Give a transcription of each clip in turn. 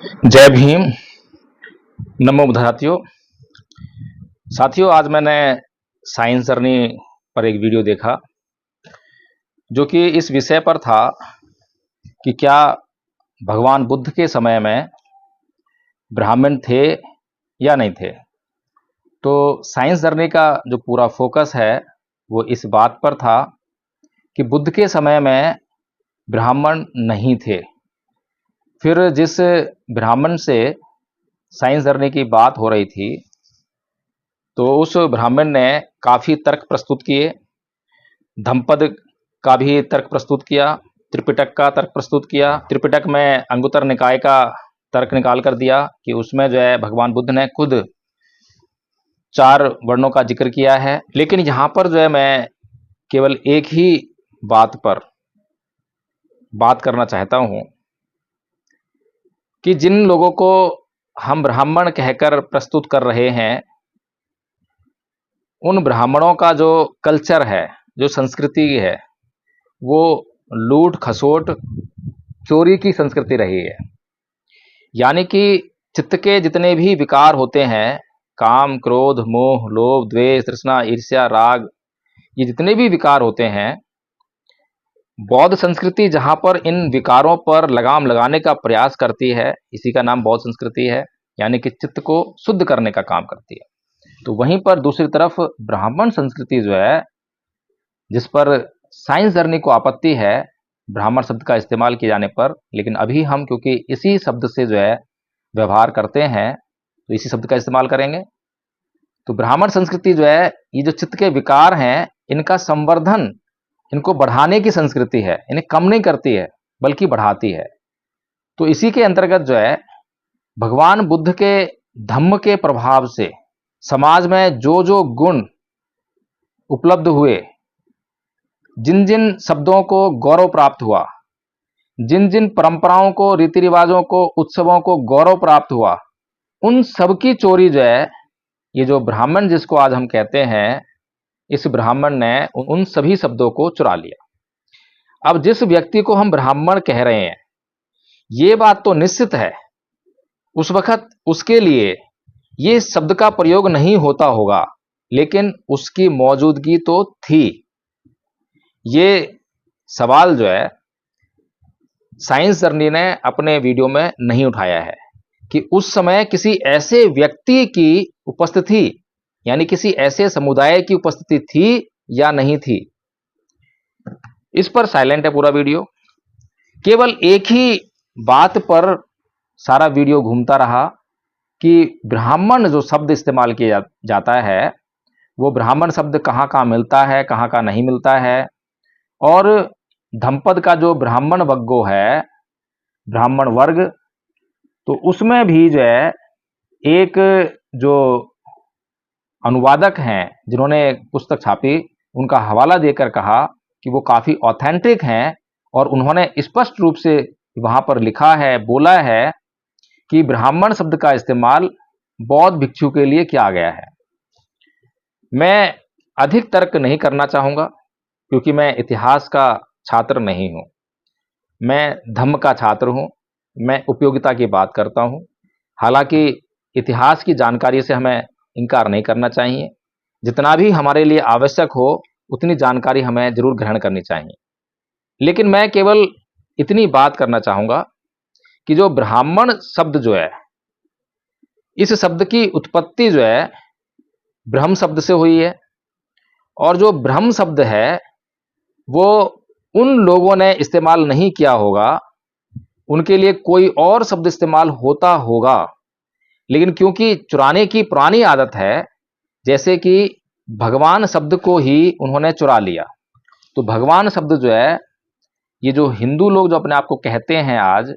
जय भीम। नमो बुद्धातियों। साथियों, आज मैंने साइंस जर्नी पर एक वीडियो देखा जो कि इस विषय पर था कि क्या भगवान बुद्ध के समय में ब्राह्मण थे या नहीं थे। तो साइंस जर्नी का जो पूरा फोकस है वो इस बात पर था कि बुद्ध के समय में ब्राह्मण नहीं थे। फिर जिस ब्राह्मण से साइंस जर्नी की बात हो रही थी तो उस ब्राह्मण ने काफ़ी तर्क प्रस्तुत किए। धम्मपद का भी तर्क प्रस्तुत किया, त्रिपिटक का तर्क प्रस्तुत किया। त्रिपिटक में अंगुत्तर निकाय का तर्क निकाल कर दिया कि उसमें जो है भगवान बुद्ध ने खुद 4 वर्णों का जिक्र किया है। लेकिन यहाँ पर जो है मैं केवल एक ही बात पर बात करना चाहता हूँ कि जिन लोगों को हम ब्राह्मण कहकर प्रस्तुत कर रहे हैं, उन ब्राह्मणों का जो कल्चर है, जो संस्कृति है, वो लूट खसोट चोरी की संस्कृति रही है। यानी कि चित्त के जितने भी विकार होते हैं, काम, क्रोध, मोह, लोभ, द्वेष, तृष्णा, ईर्ष्या, राग, ये जितने भी विकार होते हैं, बौद्ध संस्कृति जहां पर इन विकारों पर लगाम लगाने का प्रयास करती है, इसी का नाम बौद्ध संस्कृति है। यानी कि चित्त को शुद्ध करने का काम करती है। तो वहीं पर दूसरी तरफ ब्राह्मण संस्कृति जो है, जिस पर साइंस जर्नी को आपत्ति है ब्राह्मण शब्द का इस्तेमाल किए जाने पर, लेकिन अभी हम क्योंकि इसी शब्द से जो है व्यवहार करते हैं तो इसी शब्द का इस्तेमाल करेंगे। तो ब्राह्मण संस्कृति जो है, ये जो चित्त के विकार हैं, इनका संवर्धन, इनको बढ़ाने की संस्कृति है। इन्हें कम नहीं करती है बल्कि बढ़ाती है। तो इसी के अंतर्गत जो है भगवान बुद्ध के धम्म के प्रभाव से समाज में जो जो गुण उपलब्ध हुए, जिन जिन शब्दों को गौरव प्राप्त हुआ, जिन जिन परंपराओं को, रीति रिवाजों को, उत्सवों को गौरव प्राप्त हुआ, उन सब की चोरी जो है ये जो ब्राह्मण जिसको आज हम कहते हैं, इस ब्राह्मण ने उन सभी शब्दों को चुरा लिया। अब जिस व्यक्ति को हम ब्राह्मण कह रहे हैं, ये बात तो निश्चित है उस वक्त उसके लिए ये शब्द का प्रयोग नहीं होता होगा, लेकिन उसकी मौजूदगी तो थी। ये सवाल जो है साइंस जर्नी ने अपने वीडियो में नहीं उठाया है कि उस समय किसी ऐसे व्यक्ति की उपस्थिति, यानी किसी ऐसे समुदाय की उपस्थिति थी या नहीं थी। इस पर साइलेंट है पूरा वीडियो। केवल एक ही बात पर सारा वीडियो घूमता रहा कि ब्राह्मण जो शब्द इस्तेमाल किया जाता है, वो ब्राह्मण शब्द कहाँ कहाँ मिलता है, कहाँ कहाँ नहीं मिलता है। और धम्मपद का जो ब्राह्मण वग्गो है, ब्राह्मण वर्ग, तो उसमें भी जो है एक जो अनुवादक हैं जिन्होंने पुस्तक छापी, उनका हवाला देकर कहा कि वो काफ़ी ऑथेंटिक हैं और उन्होंने स्पष्ट रूप से वहाँ पर लिखा है, बोला है कि ब्राह्मण शब्द का इस्तेमाल बौद्ध भिक्षु के लिए किया गया है। मैं अधिक तर्क नहीं करना चाहूँगा क्योंकि मैं इतिहास का छात्र नहीं हूँ, मैं धम्म का छात्र हूँ। मैं उपयोगिता की बात करता हूँ। हालांकि इतिहास की जानकारी से हमें इनकार नहीं करना चाहिए। जितना भी हमारे लिए आवश्यक हो उतनी जानकारी हमें जरूर ग्रहण करनी चाहिए। लेकिन मैं केवल इतनी बात करना चाहूँगा कि जो ब्राह्मण शब्द जो है, इस शब्द की उत्पत्ति जो है ब्रह्म शब्द से हुई है। और जो ब्रह्म शब्द है वो उन लोगों ने इस्तेमाल नहीं किया होगा, उनके लिए कोई और शब्द इस्तेमाल होता होगा। लेकिन क्योंकि चुराने की पुरानी आदत है, जैसे कि भगवान शब्द को ही उन्होंने चुरा लिया। तो भगवान शब्द जो है, ये जो हिंदू लोग जो अपने आप को कहते हैं आज,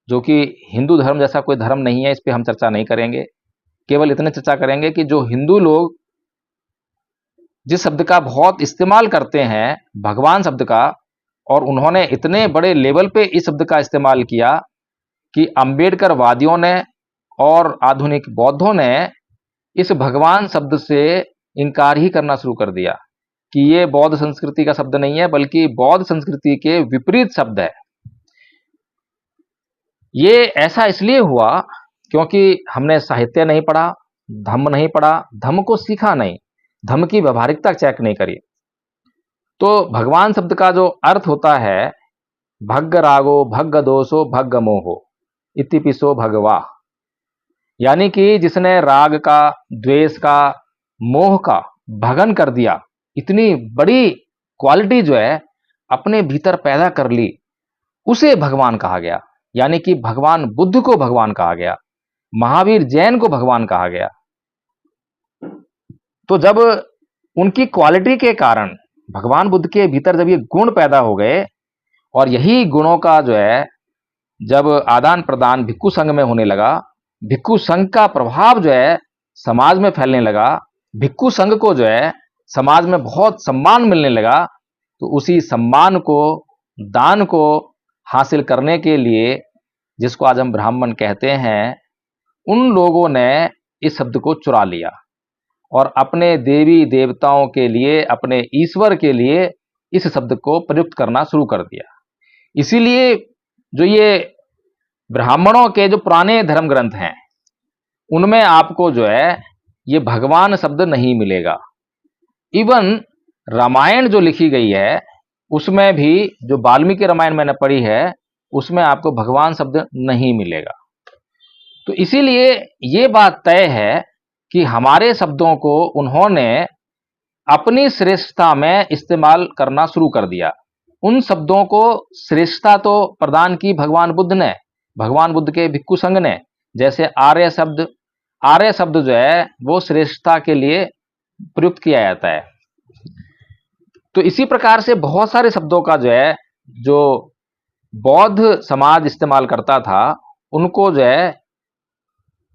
जो कि हिंदू धर्म जैसा कोई धर्म नहीं है, इस पे हम चर्चा नहीं करेंगे। केवल इतने चर्चा करेंगे कि जो हिंदू लोग जिस शब्द का बहुत इस्तेमाल करते हैं, भगवान शब्द का, और उन्होंने इतने बड़े लेवल पे इस शब्द का इस्तेमाल किया कि अंबेडकर वादियों ने और आधुनिक बौद्धों ने इस भगवान शब्द से इनकार ही करना शुरू कर दिया कि ये बौद्ध संस्कृति का शब्द नहीं है, बल्कि बौद्ध संस्कृति के विपरीत शब्द है। ये ऐसा इसलिए हुआ क्योंकि हमने साहित्य नहीं पढ़ा, धम्म नहीं पढ़ा, धम्म को सीखा नहीं, धम्म की व्यवहारिकता चेक नहीं करी। तो भगवान शब्द का जो अर्थ होता है, भग्ग रागो भग्ग दोषो भग्ग मोहो इतिपिसो भगवा, यानी कि जिसने राग का, द्वेष का, मोह का भगन कर दिया, इतनी बड़ी क्वालिटी जो है अपने भीतर पैदा कर ली, उसे भगवान कहा गया। यानी कि भगवान बुद्ध को भगवान कहा गया, महावीर जैन को भगवान कहा गया। तो जब उनकी क्वालिटी के कारण भगवान बुद्ध के भीतर जब ये गुण पैदा हो गए, और यही गुणों का जो है जब आदान प्रदान भिक्खु संघ में होने लगा, भिक्खु संघ का प्रभाव जो है समाज में फैलने लगा, भिक्खु संघ को जो है समाज में बहुत सम्मान मिलने लगा, तो उसी सम्मान को, दान को हासिल करने के लिए, जिसको आज हम ब्राह्मण कहते हैं, उन लोगों ने इस शब्द को चुरा लिया और अपने देवी देवताओं के लिए, अपने ईश्वर के लिए इस शब्द को प्रयुक्त करना शुरू कर दिया। इसीलिए जो ये ब्राह्मणों के जो पुराने धर्म ग्रंथ हैं, उनमें आपको जो है ये भगवान शब्द नहीं मिलेगा। इवन रामायण जो लिखी गई है, उसमें भी, जो वाल्मीकि रामायण मैंने पढ़ी है, उसमें आपको भगवान शब्द नहीं मिलेगा। तो इसीलिए ये बात तय है कि हमारे शब्दों को उन्होंने अपनी श्रेष्ठता में इस्तेमाल करना शुरू कर दिया। उन शब्दों को श्रेष्ठता तो प्रदान की भगवान बुद्ध ने, भगवान बुद्ध के भिक्खु संघ ने। जैसे आर्य शब्द, आर्य शब्द जो है वो श्रेष्ठता के लिए प्रयुक्त किया जाता है। तो इसी प्रकार से बहुत सारे शब्दों का जो है, जो बौद्ध समाज इस्तेमाल करता था, उनको जो है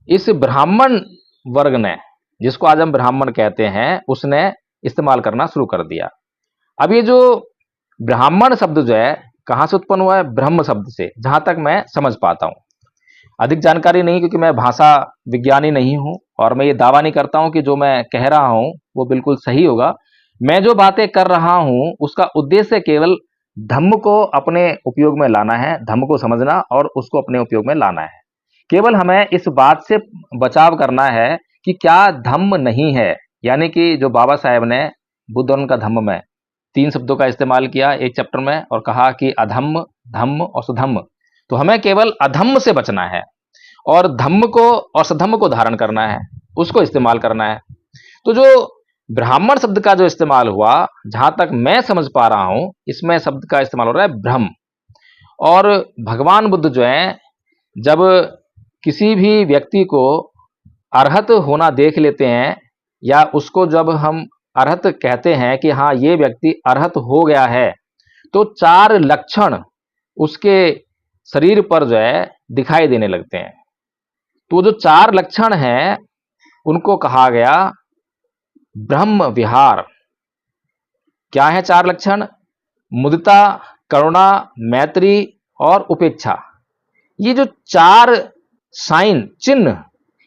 इस ब्राह्मण वर्ग ने, जिसको आज हम ब्राह्मण कहते हैं, उसने इस्तेमाल करना शुरू कर दिया। अब ये जो ब्राह्मण शब्द जो है कहां से उत्पन्न हुआ है? ब्रह्म शब्द से, जहां तक मैं समझ पाता हूं। अधिक जानकारी नहीं, क्योंकि मैं भाषा विज्ञानी नहीं हूं, और मैं ये दावा नहीं करता हूं कि जो मैं कह रहा हूं वो बिल्कुल सही होगा। मैं जो बातें कर रहा हूं उसका उद्देश्य केवल धम्म को अपने उपयोग में लाना है, धम्म को समझना और उसको अपने उपयोग में लाना है। केवल हमें इस बात से बचाव करना है कि क्या धम्म नहीं है, यानी कि जो बाबा साहेब ने बुद्ध और उनका धम्म में 3 शब्दों का इस्तेमाल किया एक चैप्टर में, और कहा कि अधम्म, धम्म और सुधम्म। तो हमें केवल अधम्म से बचना है और धम्म को और सधम्म को धारण करना है, उसको इस्तेमाल करना है। तो जो ब्राह्मण शब्द का जो इस्तेमाल हुआ, जहां तक मैं समझ पा रहा हूं, इसमें शब्द का इस्तेमाल हो रहा है ब्रह्म। और भगवान बुद्ध जो है, जब किसी भी व्यक्ति को अरहत होना देख लेते हैं, या उसको जब हम अरहत कहते हैं कि हाँ ये व्यक्ति अरहत हो गया है, तो 4 लक्षण उसके शरीर पर जो है दिखाई देने लगते हैं। तो जो 4 लक्षण हैं उनको कहा गया ब्रह्म विहार। क्या है 4 लक्षण? मुदिता, करुणा, मैत्री और उपेक्षा। ये जो 4 साइन, चिन्ह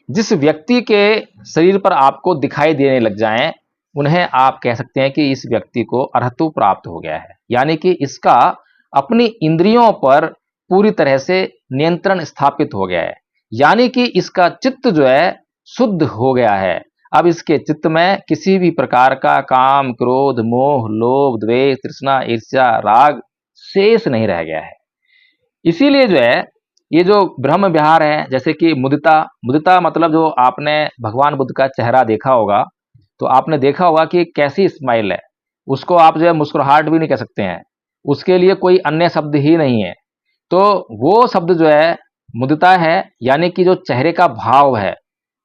जिस व्यक्ति के शरीर पर आपको दिखाई देने लग जाएं, उन्हें आप कह सकते हैं कि इस व्यक्ति को अरहत्व प्राप्त हो गया है। यानी कि इसका अपनी इंद्रियों पर पूरी तरह से नियंत्रण स्थापित हो गया है, यानी कि इसका चित्त जो है शुद्ध हो गया है। अब इसके चित्त में किसी भी प्रकार का काम, क्रोध, मोह, लोभ, द्वेष, तृष्णा, ईर्ष्या, राग शेष नहीं रह गया है। इसीलिए जो है ये जो ब्रह्म विहार है, जैसे कि मुदिता, मुदिता मतलब जो आपने भगवान बुद्ध का चेहरा देखा होगा, तो आपने देखा होगा कि कैसी स्माइल है, उसको आप जो है मुस्कुराहट भी नहीं कह सकते हैं, उसके लिए कोई अन्य शब्द ही नहीं है। तो वो शब्द जो है मुदिता है, यानी कि जो चेहरे का भाव है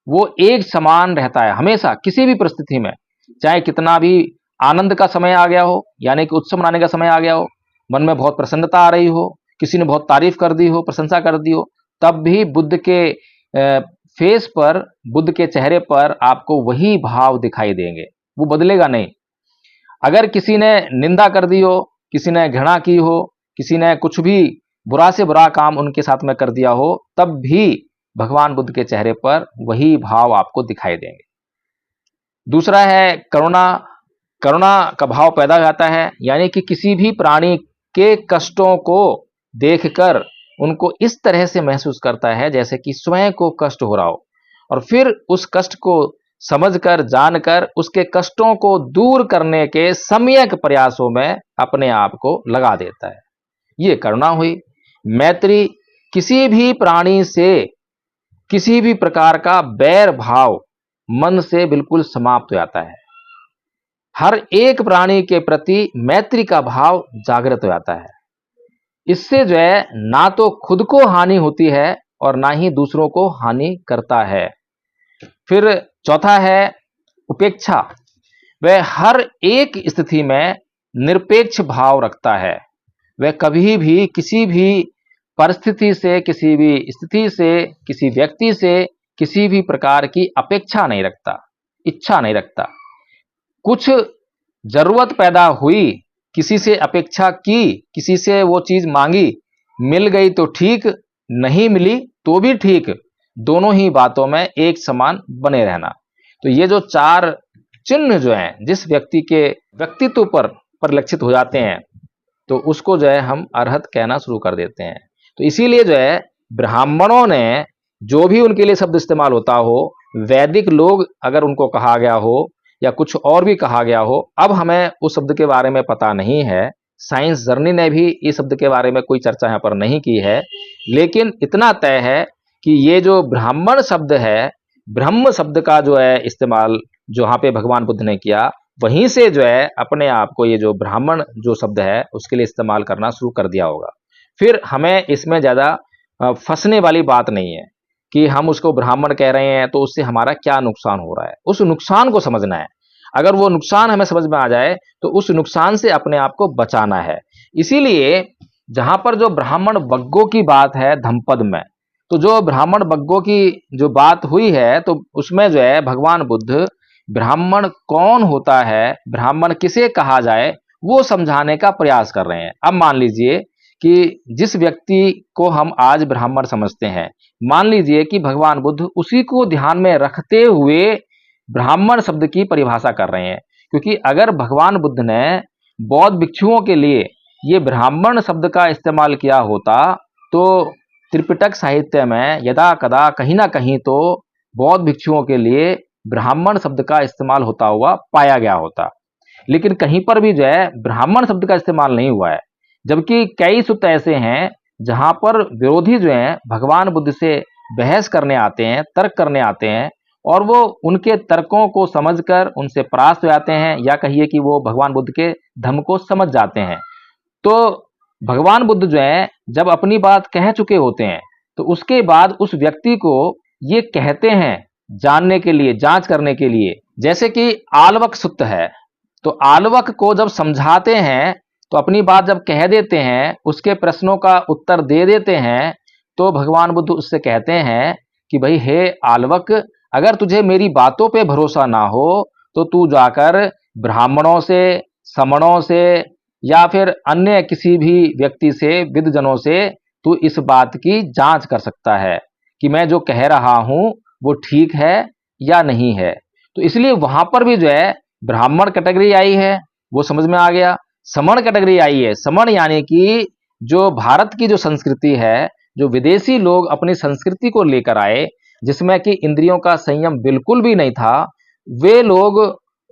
वो एक समान रहता है हमेशा, किसी भी परिस्थिति में, चाहे कितना भी आनंद का समय आ गया हो, यानी कि उत्सव मनाने का समय आ गया हो, मन में बहुत प्रसन्नता आ रही हो, किसी ने बहुत तारीफ कर दी हो, प्रशंसा कर दी हो, तब भी बुद्ध के फेस पर, बुद्ध के चेहरे पर आपको वही भाव दिखाई देंगे, वो बदलेगा नहीं। अगर किसी ने निंदा कर दी हो, किसी ने घृणा की हो, किसी ने कुछ भी बुरा से बुरा काम उनके साथ में कर दिया हो, तब भी भगवान बुद्ध के चेहरे पर वही भाव आपको दिखाई देंगे। दूसरा है करुणा। करुणा का भाव पैदा हो जाता है, यानी कि किसी भी प्राणी के कष्टों को देखकर उनको इस तरह से महसूस करता है जैसे कि स्वयं को कष्ट हो रहा हो, और फिर उस कष्ट को समझकर, जानकर उसके कष्टों को दूर करने के सम्यक प्रयासों में अपने आप को लगा देता है। ये करुणा हुई। मैत्री किसी भी प्राणी से किसी भी प्रकार का बैर भाव मन से बिल्कुल समाप्त हो जाता है। हर एक प्राणी के प्रति मैत्री का भाव जागृत हो जाता है। इससे जो है ना तो खुद को हानि होती है और ना ही दूसरों को हानि करता है। फिर चौथा है उपेक्षा। वह हर एक स्थिति में निरपेक्ष भाव रखता है। वह कभी भी किसी भी परिस्थिति से, किसी भी स्थिति से, किसी व्यक्ति से किसी भी प्रकार की अपेक्षा नहीं रखता, इच्छा नहीं रखता। कुछ जरूरत पैदा हुई, किसी से अपेक्षा की, किसी से वो चीज मांगी, मिल गई तो ठीक, नहीं मिली तो भी ठीक, दोनों ही बातों में एक समान बने रहना। तो ये जो चार चिन्ह जो हैं जिस व्यक्ति के व्यक्तित्व पर परिलक्षित हो जाते हैं, तो उसको जो है हम अरहत कहना शुरू कर देते हैं। तो इसीलिए जो है ब्राह्मणों ने जो भी उनके लिए शब्द इस्तेमाल होता हो, वैदिक लोग अगर उनको कहा गया हो या कुछ और भी कहा गया हो, अब हमें उस शब्द के बारे में पता नहीं है। साइंस जर्नी ने भी इस शब्द के बारे में कोई चर्चा यहाँ पर नहीं की है, लेकिन इतना तय है कि ये जो ब्राह्मण शब्द है, ब्रह्म शब्द का जो है इस्तेमाल जो यहाँ पे भगवान बुद्ध ने किया, वहीं से जो है अपने आप को ये जो ब्राह्मण जो शब्द है उसके लिए इस्तेमाल करना शुरू कर दिया होगा। फिर हमें इसमें ज्यादा फंसने वाली बात नहीं है कि हम उसको ब्राह्मण कह रहे हैं तो उससे हमारा क्या नुकसान हो रहा है, उस नुकसान को समझना है। अगर वो नुकसान हमें समझ में आ जाए तो उस नुकसान से अपने आप को बचाना है। इसीलिए जहां पर जो ब्राह्मण बग्गों की बात है धम्पद में, तो जो ब्राह्मण बग्गों की जो बात हुई है, तो उसमें जो है भगवान बुद्ध ब्राह्मण कौन होता है, ब्राह्मण किसे कहा जाए, वो समझाने का प्रयास कर रहे हैं। अब मान लीजिए कि जिस व्यक्ति को हम आज ब्राह्मण समझते हैं, मान लीजिए कि भगवान बुद्ध उसी को ध्यान में रखते हुए ब्राह्मण शब्द की परिभाषा कर रहे हैं। क्योंकि अगर भगवान बुद्ध ने बौद्ध भिक्षुओं के लिए ये ब्राह्मण शब्द का इस्तेमाल किया होता, तो त्रिपिटक साहित्य में यदा कदा कहीं ना कहीं तो बौद्ध भिक्षुओं के लिए ब्राह्मण शब्द का इस्तेमाल होता हुआ पाया गया होता। लेकिन कहीं पर भी जो है ब्राह्मण शब्द का इस्तेमाल नहीं हुआ है। जबकि कई सूत्र ऐसे हैं जहां पर विरोधी जो हैं भगवान बुद्ध से बहस करने आते हैं, तर्क करने आते हैं, और वो उनके तर्कों को समझकर उनसे परास्त हो जाते हैं, या कहिए कि वो भगवान बुद्ध के धर्म को समझ जाते हैं। तो भगवान बुद्ध जो है जब अपनी बात कह चुके होते हैं, तो उसके बाद उस व्यक्ति को ये कहते हैं जानने के लिए, जांच करने के लिए। जैसे कि आलवक सूत्र है, तो आलवक को जब समझाते हैं, तो अपनी बात जब कह देते हैं, उसके प्रश्नों का उत्तर दे देते हैं, तो भगवान बुद्ध उससे कहते हैं कि भाई हे आलवक, अगर तुझे मेरी बातों पे भरोसा ना हो तो तू जाकर ब्राह्मणों से, समणों से, या फिर अन्य किसी भी व्यक्ति से, विद्वजनों से तू इस बात की जांच कर सकता है कि मैं जो कह रहा हूं वो ठीक है या नहीं है। तो इसलिए वहां पर भी जो है ब्राह्मण कैटेगरी आई है, वो समझ में आ गया। समण कैटेगरी आई है। समण यानी कि जो भारत की जो संस्कृति है, जो विदेशी लोग अपनी संस्कृति को लेकर आए, जिसमें कि इंद्रियों का संयम बिल्कुल भी नहीं था, वे लोग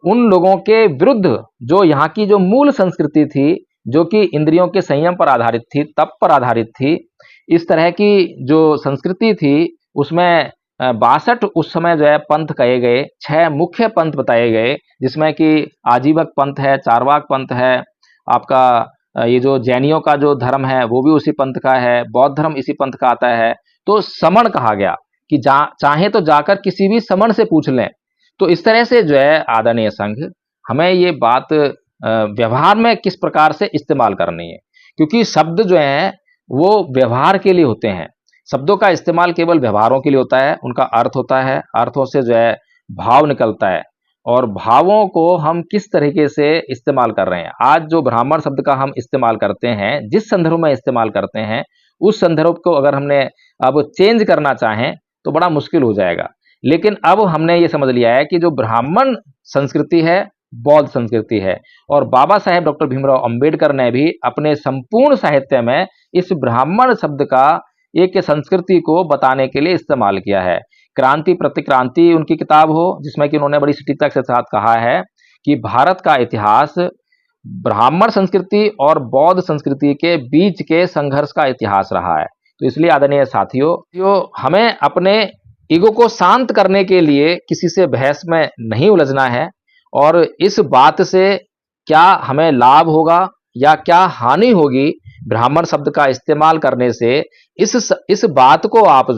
उन लोगों के विरुद्ध जो यहाँ की जो मूल संस्कृति थी, जो कि इंद्रियों के संयम पर आधारित थी, तप पर आधारित थी, इस तरह की जो संस्कृति थी, उसमें 62 उस समय जो है पंथ कहे गए, 6 मुख्य पंथ बताए गए, जिसमें कि आजीवक पंथ है, चारवाक पंथ है, आपका ये जो जैनियों का जो धर्म है वो भी उसी पंथ का है, बौद्ध धर्म इसी पंथ का आता है। तो समण कहा गया कि चाहे तो जाकर किसी भी समण से पूछ लें। तो इस तरह से जो है आदरणीय संघ, हमें ये बात व्यवहार में किस प्रकार से इस्तेमाल करनी है, क्योंकि शब्द जो है वो व्यवहार के लिए होते हैं। शब्दों का इस्तेमाल केवल व्यवहारों के लिए होता है, उनका अर्थ होता है, अर्थों से जो है भाव निकलता है, और भावों को हम किस तरीके से इस्तेमाल कर रहे हैं। आज जो ब्राह्मण शब्द का हम इस्तेमाल करते हैं, जिस संदर्भ में इस्तेमाल करते हैं, उस संदर्भ को अगर हमने अब चेंज करना चाहें तो बड़ा मुश्किल हो जाएगा। लेकिन अब हमने ये समझ लिया है कि जो ब्राह्मण संस्कृति है बौद्ध संस्कृति है। और बाबा साहेब डॉक्टर भीमराव अंबेडकर ने भी अपने संपूर्ण साहित्य में इस ब्राह्मण शब्द का एक संस्कृति को बताने के लिए इस्तेमाल किया है। क्रांति प्रतिक्रांति उनकी किताब हो, जिसमें कि उन्होंने बड़ी सटीकता के साथ कहा है कि भारत का इतिहास ब्राह्मण संस्कृति और बौद्ध संस्कृति के बीच के संघर्ष का इतिहास रहा है। तो इसलिए आदरणीय साथियों, हमें अपने ईगो को शांत करने के लिए किसी से बहस में नहीं उलझना है, और इस बात से क्या हमें लाभ होगा या क्या हानि होगी ब्राह्मण शब्द का इस्तेमाल करने से, इस बात को आप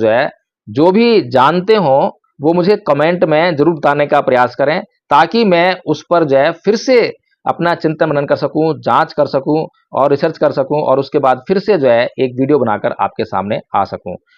जो भी जानते हो वो मुझे कमेंट में जरूर बताने का प्रयास करें, ताकि मैं उस पर फिर से अपना चिंतन मनन कर सकूं, जांच कर सकूं और रिसर्च कर सकूं, और उसके बाद फिर से एक वीडियो बनाकर आपके सामने आ सकूं।